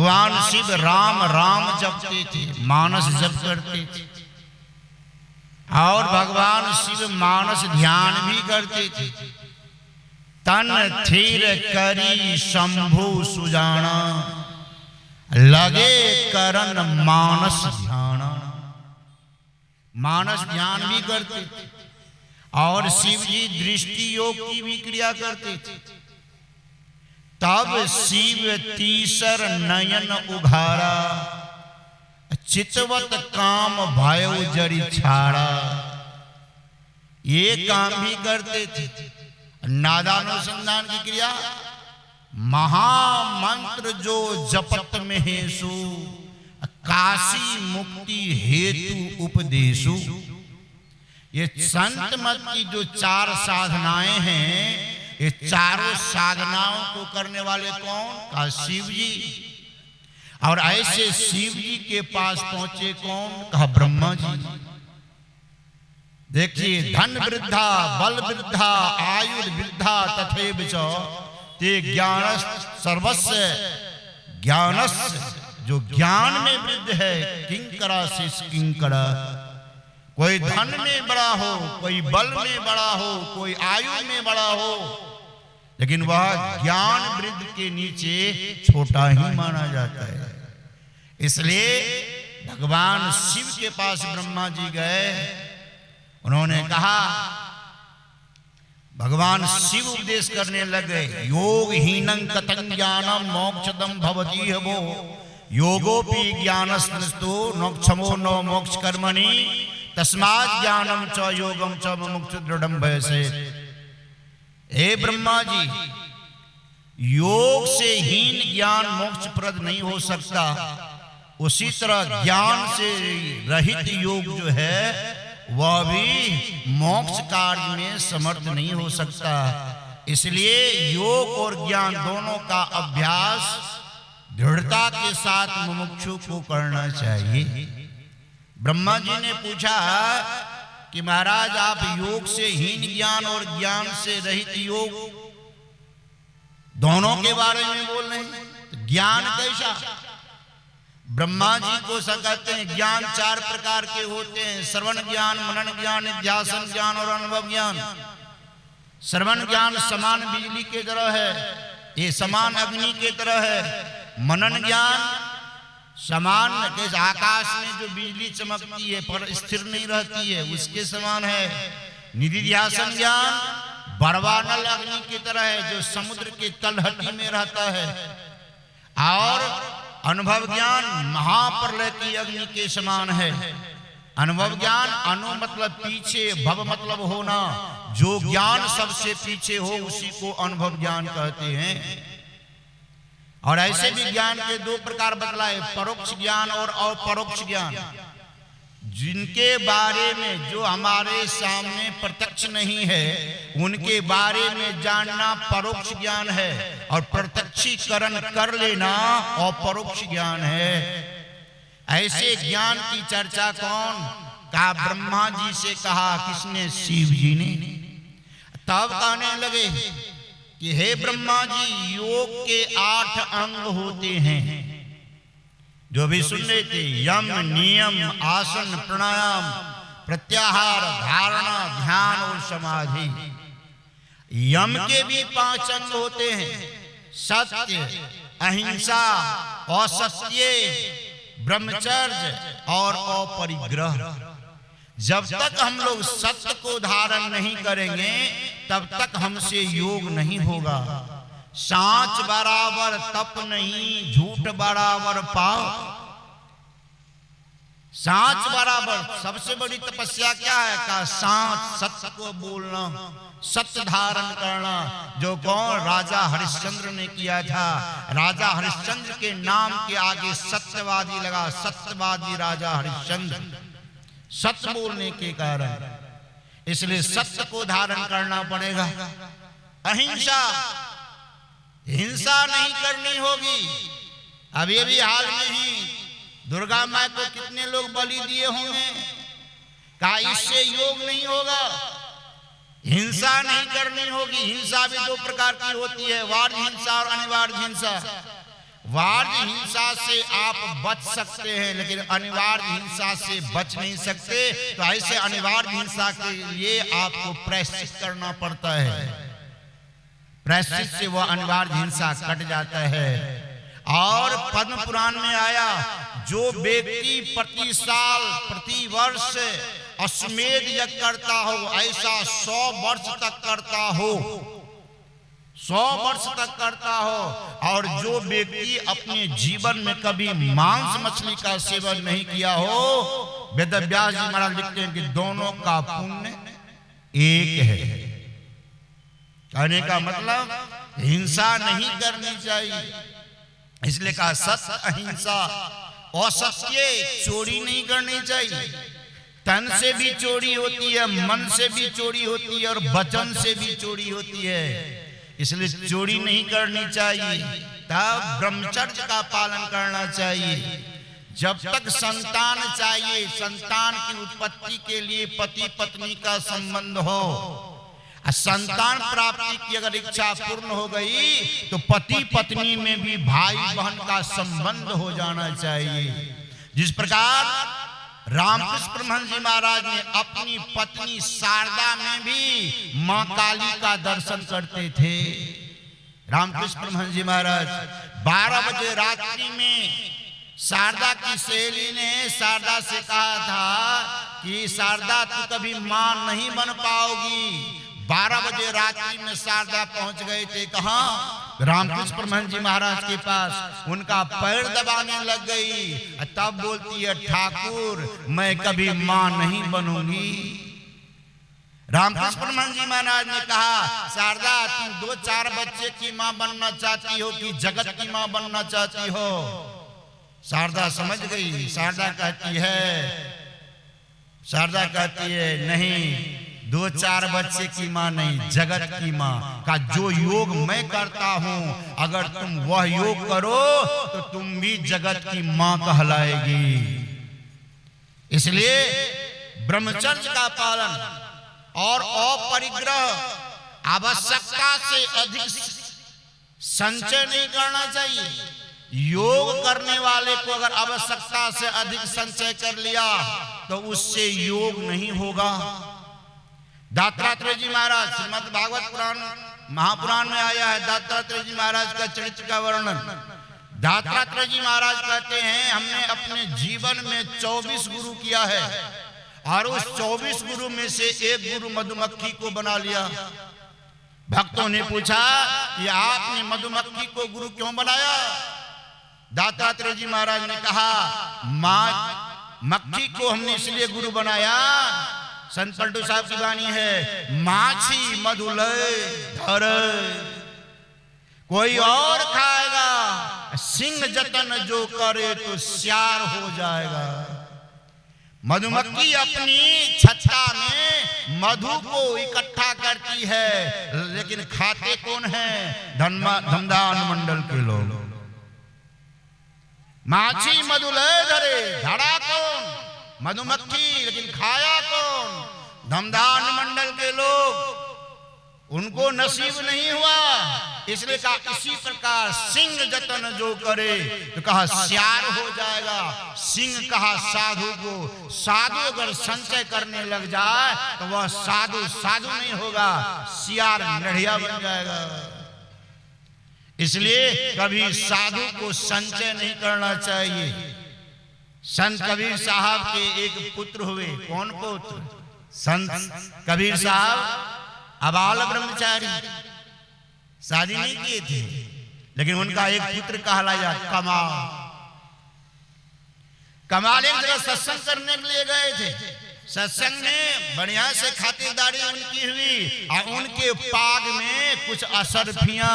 भगवान शिव राम राम जपते थे, मानस जप करते थे, और भगवान शिव मानस ध्यान भी करते थे। तन थिर करी शंभु सुजाना, लगे करन मानस ध्यान। मानस ध्यान भी करते थे और शिव जी दृष्टि योग की भी क्रिया करते थे। तब शिव तीसर नयन उघारा, चितवत काम भयो जरी छाड़ा। ये काम भी करते थे। नादानुसंधान की क्रिया, महामंत्र जो जपत में हेसु, काशी मुक्ति हेतु उपदेशु। ये संत मत की जो 4 साधनाएं हैं, ये चारों साधनाओं को करने वाले कौन? का शिव जी। और ऐसे शिव जी के पास पहुंचे कौन? कहा ब्रह्मा जी। देखिए, धन वृद्धा बल वृद्धा आयुर वृद्धा तथैव च ते ज्ञान सर्वस्व ज्ञानस्य। जो ज्ञान में वृद्ध है, किंकरा से किंकरा। कोई धन में बड़ा हो, कोई बल में बड़ा हो, कोई आयु में बड़ा हो, लेकिन वह ज्ञान वृद्ध के नीचे छोटा ही माना जाता है। इसलिए भगवान शिव के पास ब्रह्मा जी गए। उन्होंने कहा, भगवान शिव उपदेश करने लगे, योग हीनं कथं ज्ञानम मोक्षदम भवति वो, योगोपि ज्ञानस्तु नोक्षमो नो मोक्ष कर्मणि, तस्मात् ज्ञानम च योगम च मुमुक्षु दृढ़ं भयसे। हे ब्रह्मा जी, योग से हीन ज्ञान मोक्ष प्रद नहीं हो सकता, उसी तरह ज्ञान से रहित योग जो है वह भी मोक्ष कार्य में समर्थ नहीं हो सकता। इसलिए योग और ज्ञान दोनों का अभ्यास दृढ़ता के साथ मुमुक्षु को करना चाहिए। ब्रह्मा जी ने पूछा कि महाराज, आप योग से हीन ज्ञान और ज्ञान से रहित योग दोनों के बारे में बोल रहे हैं, तो ज्ञान कैसा? ब्रह्मा जी को कहते हैं ज्ञान 4 प्रकार के होते हैं, श्रवण ज्ञान, मनन ज्ञान, ध्यासन ज्ञान और अनुभव ज्ञान। श्रवण ज्ञान समान बिजली के तरह है, ये समान अग्नि के तरह है। मनन ज्ञान समान जैसे आकाश में जो बिजली चमकती है पर स्थिर नहीं रहती है, उसके समान है। निधिध्यासन ज्ञान बरवानल अग्नि की तरह है, जो समुद्र के तलहटी में रहता है। और अनुभव ज्ञान महाप्रलय की अग्नि के समान है। अनुभव ज्ञान, अनु मतलब पीछे, भव मतलब होना, जो ज्ञान सबसे पीछे हो उसी को अनुभव ज्ञान कहते हैं। और ऐसे भी ज्ञान के 2 प्रकार बतलाए, परोक्ष ज्ञान और अपरोक्ष ज्ञान। जिनके बारे में जो हमारे सामने प्रत्यक्ष नहीं है, उनके बारे में जानना परोक्ष ज्ञान है, और प्रत्यक्षीकरण कर लेना अपरोक्ष ज्ञान है। ऐसे ज्ञान की चर्चा कौन? कहा ब्रह्मा जी से कहा, किसने? शिव जी ने। तब कहने लगे कि हे ब्रह्मा जी, योग के 8 अंग होते हैं, जो भी सुन रहे थे, यम, नियम, आसन, प्राणायाम, प्रत्याहार, धारणा, ध्यान और समाधि। यम के भी 5 अंग होते हैं, सत्य, अहिंसा, असत्य, ब्रह्मचर्य और अपरिग्रह। जब तक हम लोग सत्य को धारण नहीं करेंगे, तब तक हमसे योग नहीं होगा। सांच बराबर तप नहीं, झूठ बराबर पाप। सांच बराबर सबसे बड़ी तपस्या क्या है? का सांच, सत्य को बोलना, सत्य धारण करना, जो कौन? राजा हरिश्चंद्र ने किया था। राजा हरिश्चंद्र के नाम के आगे सत्यवादी लगा, सत्यवादी राजा हरिश्चंद्र, सत्य बोलने के कारण। इसलिए सत्य को धारण करना पड़ेगा। अहिंसा, हिंसा नहीं करनी होगी। अभी भी हाल में ही दुर्गा माँ को कितने लोग बलि दिए होंगे? कहा इससे योग नहीं होगा, हिंसा नहीं करनी होगी। हिंसा भी 2 प्रकार की होती है, वार्य हिंसा और अनिवार्य हिंसा। वार्य हिंसा से आप बच सकते हैं, लेकिन अनिवार्य हिंसा से बच नहीं सकते। तो ऐसे अनिवार्य हिंसा के लिए आपको प्रायश्चित करना पड़ता है। प्रायश्चित से वह अनिवार्य हिंसा कट जाता है। और पद्म पुराण में आया, जो व्यक्ति प्रति साल प्रति वर्ष अश्वमेध यज्ञ करता हो, ऐसा 100 वर्ष तक करता हो, 100 वर्ष तक करता हो। और जो व्यक्ति अपने जीवन में कभी मांस मछली का सेवन नहीं किया हो, वेद व्यास जी महाराज लिखते हैं कि दोनों का पुण्य एक है। कहने का मतलब हिंसा नहीं करनी चाहिए, इसलिए कहा सत्य अहिंसा। असत्य चोरी नहीं करनी चाहिए। तन से भी चोरी होती है, मन से भी चोरी होती है, और वचन से भी चोरी होती है, इसलिए चोरी नहीं करनी चाहिए। तब ब्रह्मचर्य का पालन करना चाहिए। जब तक संतान चाहिए, संतान की उत्पत्ति के लिए पति पत्नी का संबंध हो, संतान प्राप्ति की अगर इच्छा पूर्ण हो गई तो पति पत्नी में भी भाई बहन का संबंध हो जाना चाहिए। जिस प्रकार रामकृष्ण परमहंस जी महाराज ने अपनी पत्नी शारदा में भी मां काली का दर्शन करते थे। रामकृष्ण परमहंस जी महाराज 12 बजे रात्रि में शारदा की सहेली ने शारदा से कहा था कि शारदा तू कभी मां नहीं बन पाओगी। 12 बजे रात्रि में शारदा पहुंच गए थे कहां? रामकृष्ण परमहंस जी महाराज के पास। उनका पैर दबाने लग गई, तब बोलती है, ठाकुर मैं कभी मां नहीं बनूंगी। रामकृष्ण परमहंस जी महाराज ने कहा, शारदा तुम 2-4 बच्चे की मां बनना चाहती हो कि जगत की मां बनना चाहती हो? शारदा समझ गई। शारदा कहती है नहीं, 2-4 बच्चे की मां नहीं, जगत की मां का जो योग मैं करता हूं, अगर तुम वह योग करो तो तुम भी जगत की मां कहलाएगी। इसलिए ब्रह्मचर्य का पालन और अपरिग्रह, आवश्यकता से अधिक संचय नहीं करना चाहिए। योग करने वाले को अगर आवश्यकता से अधिक संचय कर लिया तो उससे योग नहीं होगा। दत्तात्रेय जी महाराज, श्रीमद् भागवत पुराण महापुराण में आया है दत्तात्रेय जी महाराज का चरित्र का वर्णन। दत्तात्रेय जी महाराज कहते हैं, हमने अपने जीवन में 24 गुरु किया है, और उस 24 गुरु में से एक गुरु मधुमक्खी को बना लिया। भक्तों ने पूछा कि आपने मधुमक्खी को गुरु क्यों बनाया? दत्तात्रेय जी महाराज ने कहा, मक्खी को हमने इसलिए गुरु बनाया, संत पलटू साहब की वाणी है, माछी मधु लय धरे, कोई और खाएगा, सिंह जतन जो करे तो श्यार हो जाएगा। मधुमक्खी अपनी छत्ता में मधु को इकट्ठा करती है, लेकिन खाते कौन है? धमधा अनुमंडल के लोग। माछी मधु लय धरे, धड़ा कौन? मधुमक्खी, लेकिन खाया कौन? धमधा अनुमंडल के लोग। उनको नसीब नहीं हुआ, इसलिए कहा इसी प्रकार सिंह जतन जो करे तो कहा श्यार हो जाएगा। सिंह कहा साधु को, साधु अगर संचय करने लग जाए तो वह साधु साधु नहीं होगा, सियार नढ़िया बन जाएगा। इसलिए कभी साधु को संचय नहीं करना चाहिए। संत कबीर साहब के एक पुत्र हुए। कौन पुत्र? संत कबीर साहब अबाल ब्रह्मचारी, शादी नहीं किए थे, लेकिन उनका एक पुत्र कहलाया कमाल। कमाल एक जगह सत्संग करने के लिए गए थे। सत्संग में बढ़िया से खातिरदारी उनकी हुई, और उनके पाग में कुछ असरफियां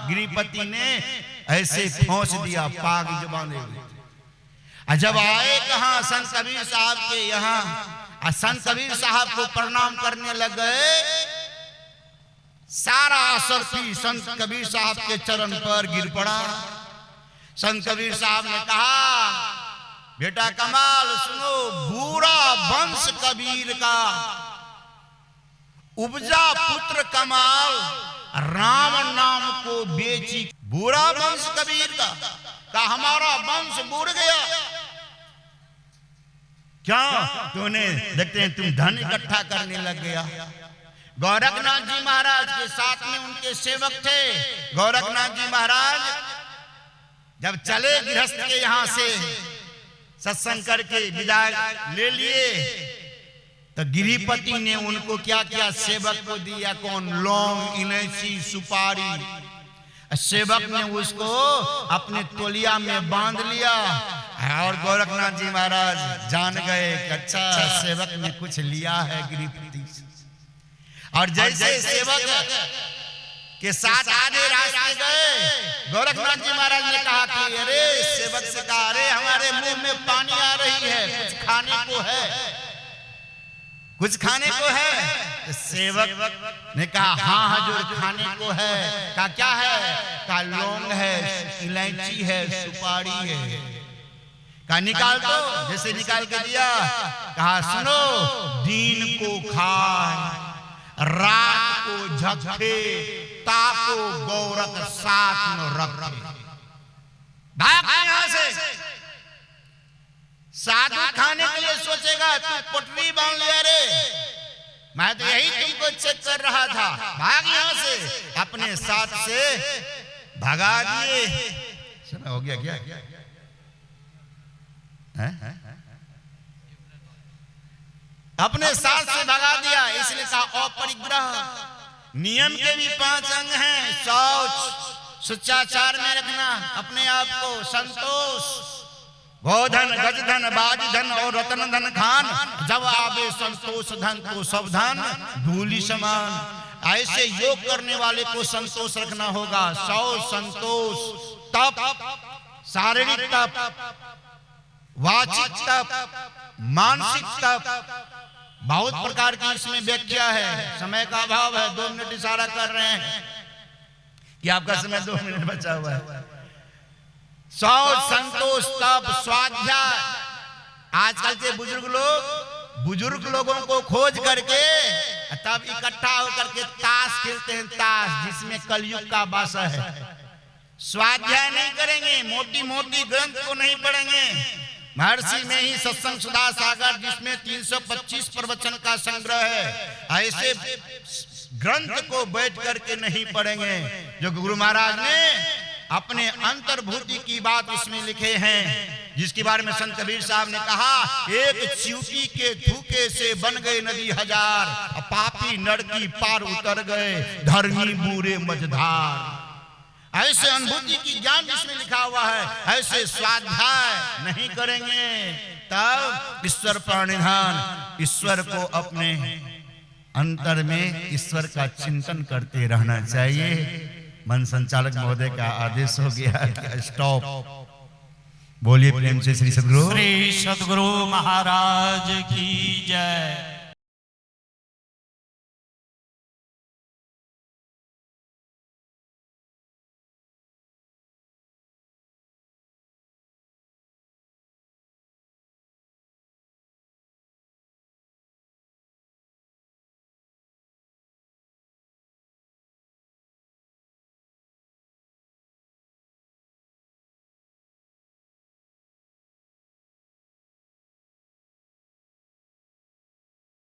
गिरिपति ने ऐसे ठोंस दिया, पाग जो बांधे हुए। जब आए कहां? संत कबीर साहब के यहाँ। संत कबीर साहब को प्रणाम करने लग गए। सारा असरफी संत कबीर साहब के चरण पर गिर पड़ा। संत कबीर साहब ने कहा, बेटा कमाल सुनो, बुरा वंश कबीर का, उपजा पुत्र कमाल, राम नाम को बेची। बुरा वंश कबीर का, का हमारा वंश बूढ़ गया। क्या तूने देखते हैं तुम धन इकट्ठा करने लग गया। गोरखनाथ जी महाराज के साथ में उनके सेवक थे। गोरखनाथ जी महाराज जब चले गृहस्थ के यहां से सत्संग करके विदाई ले लिए तो गिरिपति ने उनको क्या क्या सेवक को दिया। कौन? लौंग, इलायची, सुपारी। सेवक ने उसको अपने तोलिया में बांध लिया और गोरखनाथ जी महाराज जान गए कि अच्छा सेवक ने कुछ लिया है गिरिपति से। और जैसे सेवक के साथ आधे रास्ते गए, गोरखनाथ जी महाराज ने कहा कि अरे सेवक से कहा, अरे हमारे मुंह में पानी आ रही है, कुछ खाने को है, कुछ खाने को है। तो सेवक ने कहा हाँ हजूर खाने को है। कहा क्या है? कहा लौंग है, इलायची है, सुपारी है। कहा निकाल दो। जैसे निकाल के दिया, कहा सुनो, दिन को खाए, रात को झक्के, ताको गौरक साथ में रखे। भाग यहां से। साधु खाने के लिए सोचेगा तू पटरी बांध लिया रे, मैं तो यही तुमको चेक कर रहा था। भाग यहां से। अपने साथ से भगा दिए। समय हो गया क्या? अपने साथ से भगा दिया। इसलिए कहा अपरिग्रह। नियम के भी 5 अंग हैं। शौच, शिष्टाचार में रखना अपने आप को, संतोष, गोधन, गजधन, बाजधन और रतन धन खान। जब आवे संतोष धन तो सब धन धूलि समान। ऐसे योग करने वाले को संतोष रखना होगा। शौच, संतोष, तप, शारीरिक तप, वाचिक तप, मानसिक तप, बहुत प्रकार की इसमें व्याख्या है। समय का अभाव है, 2 मिनट इशारा कर रहे हैं कि आपका समय 2 मिनट बचा हुआ है। शौच, संतोष, तप, स्वाध्याय। आजकल के बुजुर्ग लोगों को खोज करके तब इकट्ठा होकर के ताश खेलते हैं। ताश जिसमें कलयुग का वासा है। स्वाध्याय नहीं करेंगे, मोटी मोटी ग्रंथ को नहीं पढ़ेंगे। महर्षि में ही सत्संग सुधा सागर जिसमें 325 प्रवचन का संग्रह है, ऐसे ग्रंथ को बैठ करके नहीं पढ़ेंगे। जो गुरु महाराज ने अपने अंतर्भूति की बात इसमें लिखे हैं, जिसके बारे में संत कबीर साहब ने कहा, एक चींटी के थूके से बन गए नदी हजार, पापी नरकी पार उतर गए, धर्मी बूढ़े मझधार। ऐसे अनुभूति की ज्ञान जिसमें लिखा हुआ है, ऐसे स्वाध्याय नहीं करेंगे तब ईश्वर प्रणिधान, ईश्वर को अपने अंतर में ईश्वर का चिंतन करते रहना चाहिए। मन संचालक महोदय का आदेश हो गया, स्टॉप। बोलिए प्रेम से श्री सद्गुरु महाराज की जय।